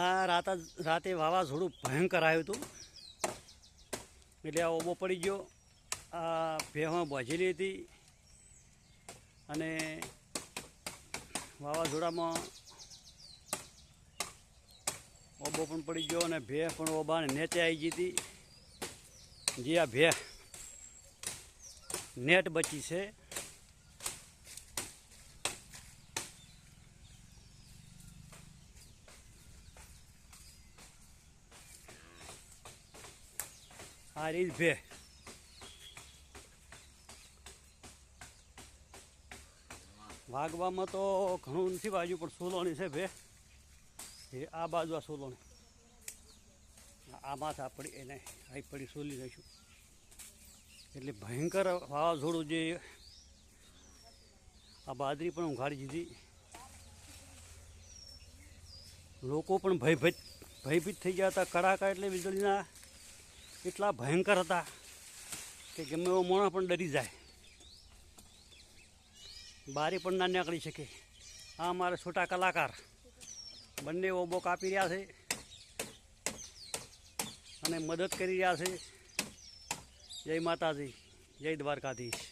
આ રાતે વાવાઝોડું ભયંકર આવ્યું હતું એટલે આ ઓબો પડી ગયો. આ ભેહમાં બાજેલી હતી અને વાવાઝોડામાં ઓબો પણ પડી ગયો અને ભેહ પણ ઓબાને નેચે આવી ગઈ હતી. જે આ ભેહ નેટ બચી છે. આ રીત ભેહ વાગવામાં તો ઘણું નથી વાગ્યું, પણ સોલોણી છે ભેહ. એ આ બાજુ આ સોલોણી આ માથા પડી એને આ પડી સોલી લઈશું. એટલે ભયંકર વાવાઝોડું જે આ બાદરી પણ ઉઘાડી દીધી. લોકો પણ ભયભીત થઈ ગયા હતા. કડાકા એટલે વીજળીના એટલા ભયંકર હતા કે ગમે એવો માણસ પણ ડરી જાય, બારી પણ ના નીકળી શકે. આ અમારા છોટા કલાકાર બંને ઓબો કાપી રહ્યા છે અને મદદ કરી રહ્યા છે. જય માતાજી, જય દ્વારકાધીશ.